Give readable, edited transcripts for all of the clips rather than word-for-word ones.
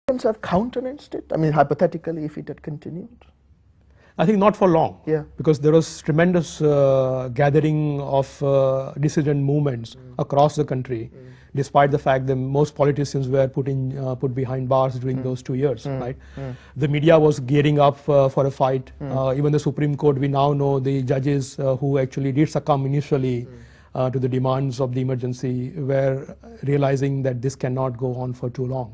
Indians have countenanced it? I mean, hypothetically, if it had continued? I think not for long, Yeah. because there was tremendous gathering of dissident movements across the country, despite the fact that most politicians were put behind bars during those 2 years. Right? The media was gearing up for a fight. Even the Supreme Court, we now know the judges who actually did succumb initially to the demands of the emergency were realizing that this cannot go on for too long.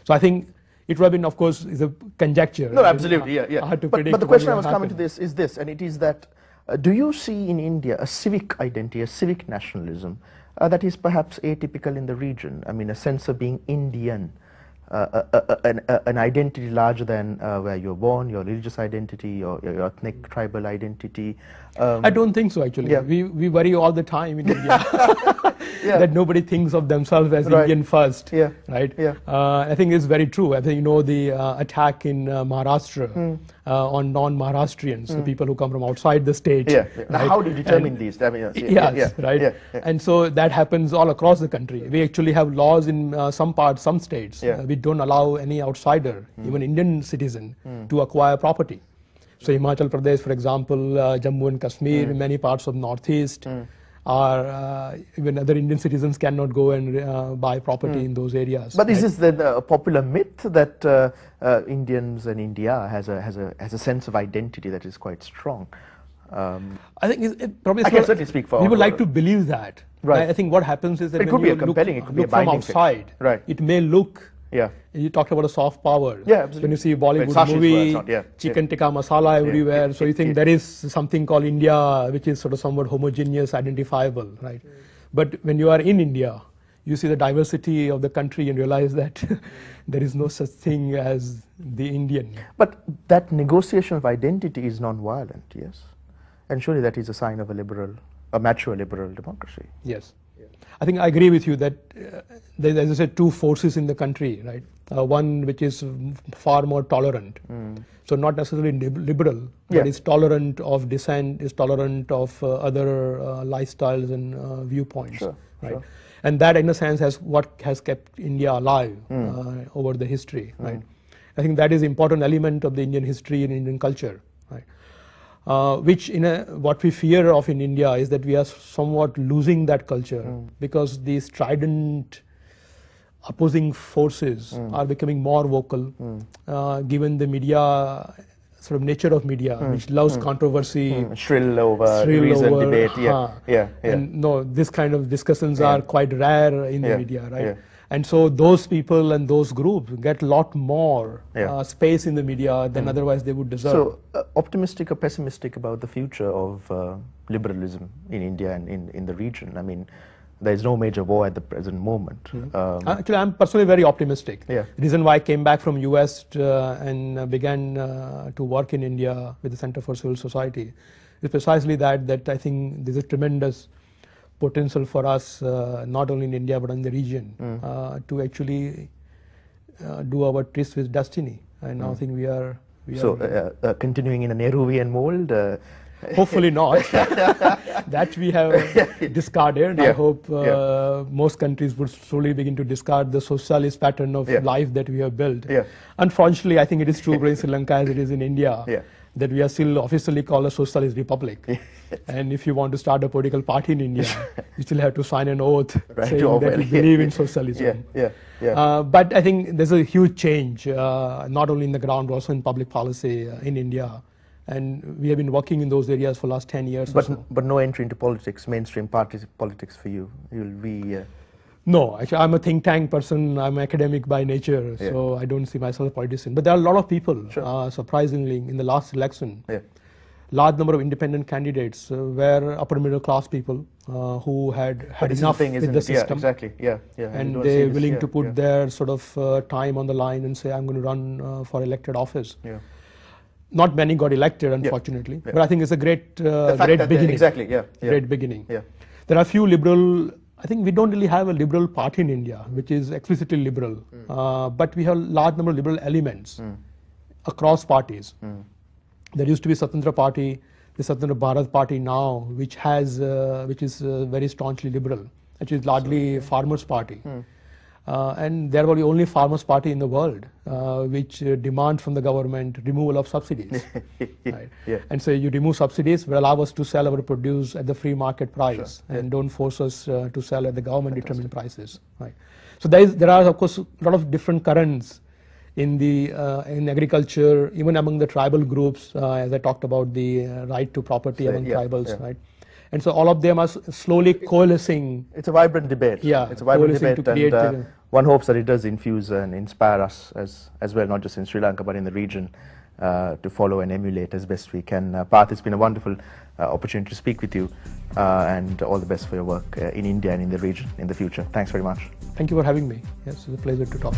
So I think it would have been, of course, is a conjecture. No, absolutely, yeah. Hard to but predict the question I was happen. coming to this is this, and it is that, do you see in India a civic identity, a civic nationalism that is perhaps atypical in the region? I mean, a sense of being Indian, an identity larger than where you're born, your religious identity, your ethnic, tribal identity. I don't think so, actually. Yeah. We worry all the time in India that nobody thinks of themselves as Right. Indian first. Yeah. Right? Yeah. I think it's very true. I think, the attack in Maharashtra on non-Maharashtrians, the people who come from outside the state. Yeah. Now, right? how do you determine these? I mean, Yes, right. Yeah. And so that happens all across the country. We actually have laws in some states. Yeah. We don't allow any outsider, even Indian citizen, to acquire property. So Himachal Pradesh, for example, Jammu and Kashmir, many parts of Northeast are, even other Indian citizens cannot go and buy property in those areas. But is right? this then a popular myth that Indians and India has a sense of identity that is quite strong? I think it probably I can certainly speak for people like to believe that. Right. I think what happens is that It when could be you a compelling, it could be a look from binding thing. outside, Right. it may look. Yeah. You talked about a soft power. Yeah, absolutely. When you see Well, Bollywood Sashi's movie, words, yeah. chicken tikka masala everywhere, so you think there is something called India, which is sort of somewhat homogeneous, identifiable, right? But when you are in India, you see the diversity of the country and realize that there is no such thing as the Indian. But that negotiation of identity is non-violent, yes? And surely that is a sign of a mature liberal democracy. Yes. I think I agree with you that there's, as I said, two forces in the country, right? One which is far more tolerant. So not necessarily liberal, but is tolerant of dissent, is tolerant of other lifestyles and viewpoints, Sure, right? sure. And that, in a sense, what has kept India alive over the history, right? I think that is an important element of the Indian history and Indian culture, right? Which what we fear of in India is that we are somewhat losing that culture because these strident opposing forces are becoming more vocal, given the media, sort of nature of media, which loves controversy. Shrill over reason, debate, yeah. And no, this kind of discussions are quite rare in the media, right? Yeah. And so those people and those groups get a lot more space in the media than otherwise they would deserve. So, optimistic or pessimistic about the future of liberalism in India and in the region? I mean, there is no major war at the present moment. Actually, I'm personally very optimistic. Yeah. The reason why I came back from US and began to work in India with the Center for Civil Society is precisely that I think there's a tremendous potential for us, not only in India but in the region, to actually do our tryst with destiny. And now I think we are continuing in a Nehruvian mold? Hopefully not. That we have discarded. I hope most countries would slowly begin to discard the socialist pattern of life that we have built. Unfortunately, I think it is true in Sri Lanka as it is in India, that we are still officially called a socialist republic. And if you want to start a political party in India, you still have to sign an oath saying that you believe in socialism. But I think there's a huge change, not only in the ground, but also in public policy in India. And we have been working in those areas for the last 10 years or so. But no entry into politics, mainstream politics for you? You'll be... No, actually, I'm a think tank person. I'm academic by nature, so I don't see myself as a politician. But there are a lot of people, surprisingly, in the last election. Large number of independent candidates were upper middle class people who had enough with the system. And they're willing to put their sort of time on the line and say, I'm going to run for elected office. Not many got elected, unfortunately, but I think it's a great beginning. Great beginning. There are a few liberal. I think we don't really have a liberal party in India, which is explicitly liberal, but we have a large number of liberal elements across parties. There used to be Swatantra Party, the Swatantra Bharat Party now, which is very staunchly liberal, which is largely farmers' party. and they are the only farmers' party in the world which demand from the government removal of subsidies. Right? Yeah. And so you remove subsidies, but allow us to sell our produce at the free market price, Sure. and don't force us to sell at the government-determined prices. Right? So there are, of course, a lot of different currents in agriculture, even among the tribal groups, as I talked about the right to property among tribals, right? And so all of them are slowly coalescing. It's a vibrant debate. Yeah, it's a vibrant debate, to create and one hopes that it does infuse and inspire us as well, not just in Sri Lanka but in the region, to follow and emulate as best we can. Parth, it's been a wonderful opportunity to speak with you, and all the best for your work in India and in the region in the future. Thanks very much. Thank you for having me. Yes, it's a pleasure to talk.